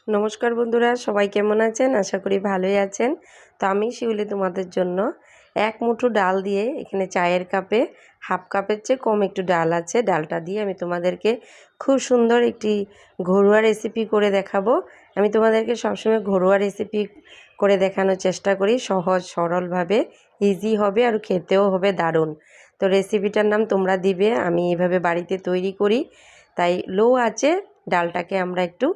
নমস্কার বন্ধুরা, সবাই কেমন আছেন? আশা করি ভালোই আছেন। তো আমি শিউলি তোমাদের জন্য এক মুঠো ডাল দিয়ে, এখানে চায়ের কাপে হাফ কাপের চেয়ে কম একটু ডাল আছে, ডালটা দিয়ে আমি তোমাদেরকে খুব সুন্দর একটি ঘরোয়া রেসিপি করে দেখাবো। আমি তোমাদেরকে সবসময় ঘরোয়া রেসিপি করে দেখানোর চেষ্টা করি, সহজ সরলভাবে, ইজি হবে আর খেতেও হবে দারুণ। তো রেসিপিটার নাম তোমরা দিবে, আমি এইভাবে বাড়িতে তৈরি করি। তাই লো আছে ডালটাকে আমরা একটু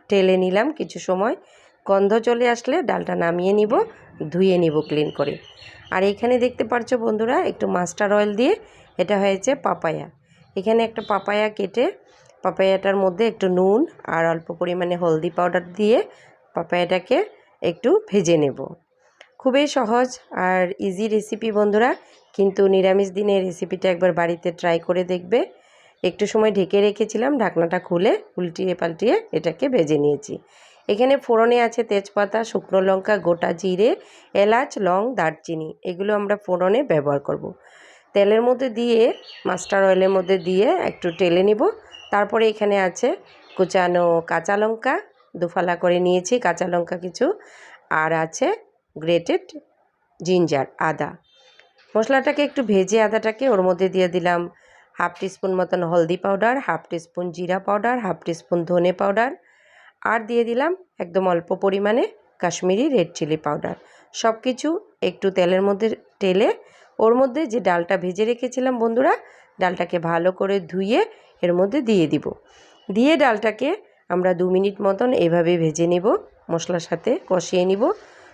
টেলে নিলাম কিছু সময়, গন্ধ চলে আসলে ডালটা নামিয়ে নিব, ধুয়ে নিব ক্লিন করে। আর এখানে দেখতে পাচ্ছ বন্ধুরা, একটু মাস্টার অয়েল দিয়ে, এটা হয়েছে পাপায়া। এখানে একটা পাপায়া কেটে, পাপায়াটার মধ্যে একটু নুন আর অল্প পরিমাণে হলদি পাউডার দিয়ে পাপায়াটাকে একটু ভেজে নেব। খুবই সহজ আর ইজি রেসিপি বন্ধুরা, কিন্তু নিরামিষ দিনে রেসিপিটা একবার বাড়িতে ট্রাই করে দেখবে। একটু সময় ঢেকে রেখেছিলাম, ঢাকনাটা খুলে উল্টিয়ে পাল্টিয়ে এটাকে ভেজে নিয়েছি। এখানে ফোড়নে আছে তেজপাতা, শুকনো লঙ্কা, গোটা জিরে, এলাচ, লং, দারচিনি, এগুলো আমরা ফোড়নে ব্যবহার করব। তেলের মধ্যে দিয়ে, মাস্টার অয়েলের মধ্যে দিয়ে একটু টেলে নিব। তারপরে এখানে আছে কুচানো কাঁচা লঙ্কা, দুফালা করে নিয়েছি কাঁচা লঙ্কা কিছু, আর আছে গ্রেটেড জিঞ্জার, আদা। মশলাটাকে একটু ভেজে আদাটাকে ওর মধ্যে দিয়ে দিলাম হাফ টিস্পুন মতন হলদি পাউডার, হাফ টিস্পুন জিরা পাউডার, হাফ টিস্পুন ধনে পাউডার, আর দিয়ে দিলাম একদম অল্প পরিমাণে কাশ্মীরি রেড চিলি পাউডার। সব কিছু একটু তেলের মধ্যে টেলে ওর মধ্যে যে ডালটা ভেজে রেখেছিলাম বন্ধুরা, ডালটাকে ভালো করে ধুয়ে এর মধ্যে দিয়ে দিব। দিয়ে ডালটাকে আমরা 2 মিনিট মতন এভাবে ভেজে নেব, মশলার সাথে কষিয়ে নিব।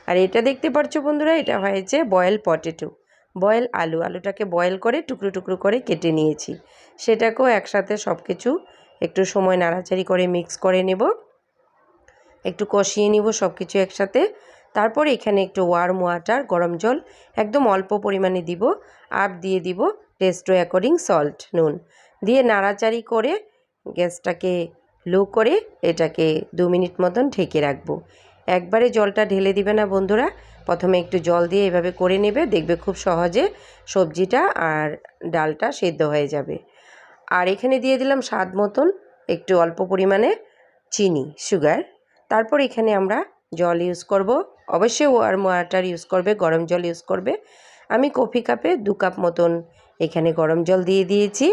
আর এটা দেখতে পাচ্ছ বন্ধুরা, এটা হয়েছে বয়েল পটেটো, বয়েল আলু। আলুটাকে বয়েল করে টুকরো টুকরো করে কেটে নিয়েছি, সেটাকেও একসাথে সব কিছু একটু সময় নাড়াচাড়ি করে মিক্স করে নেব, একটু কষিয়ে নিব সব কিছু একসাথে। তারপর এখানে একটু ওয়ার্ম ওয়াটার, গরম জল একদম অল্প পরিমাণে দিব, আর দিয়ে দিব টেস্ট অ্যাকর্ডিং সল্ট, নুন দিয়ে নাড়াচাড়ি করে গ্যাসটাকে লো করে এটাকে 2 মিনিট মতন ঢেকে রাখবো। একবারে জলটা ঢেলে দিবে না বন্ধুরা, প্রথমে একটু জল দিয়ে এভাবে করে নেবে, দেখবে খুব সহজে সবজিটা আর ডালটা সেদ্ধ হয়ে যাবে। আর এখানে দিয়ে দিলাম স্বাদ মতন একটু অল্প পরিমাণে চিনি, সুগার। তারপর এখানে আমরা জল ইউজ করব, অবশ্যই ওয়ার্ম ওয়াটার ইউজ করবে, গরম জল ইউজ করবে। আমি কফি কাপে 2 কাপ মতন এখানে গরম জল দিয়ে দিয়েছি।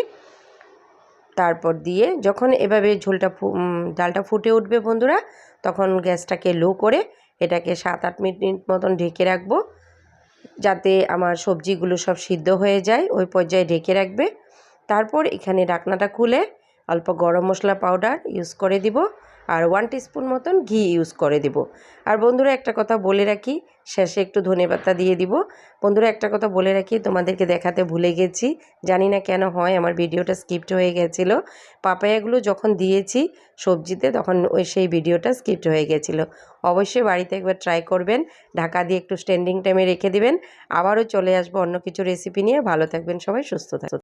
তারপর দিয়ে যখন এভাবে ঝোলটা ডালটা ফুটে উঠবে বন্ধুরা, তখন গ্যাসটাকে লো করে এটাকে 7-8 মিনিট মতন ঢেকে রাখবো, যাতে আমার সবজিগুলো সব সিদ্ধ হয়ে যায়, ওই পর্যায়ে ঢেকে রাখবে। তারপর এখানে ঢাকনাটা খুলে অল্প গরম মশলা পাউডার ইউজ করে দিব, আর 1 টিস্পুন মতন ঘি ইউজ করে দিব। আর বন্ধুরা একটা কথা বলে রাখি, শেষে একটু ধনেপাতা দিয়ে দিব। বন্ধুরা একটা কথা বলে রাখি, তোমাদেরকে দেখাতে ভুলে গেছি, জানি না কেন হয়, আমার ভিডিওটা স্কিপ্ট হয়ে গেছিলো। পাপায়াগুলো যখন দিয়েছি সবজিতে, তখন সেই ভিডিওটা স্কিপ্ট হয়ে গেছিলো। অবশ্যই বাড়িতে একবার ট্রাই করবেন, ঢাকা দিয়ে একটু স্ট্যান্ডিং টাইমে রেখে দিবেন। আবারও চলে আসবো অন্য কিছু রেসিপি নিয়ে। ভালো থাকবেন সবাই, সুস্থ থাকবেন।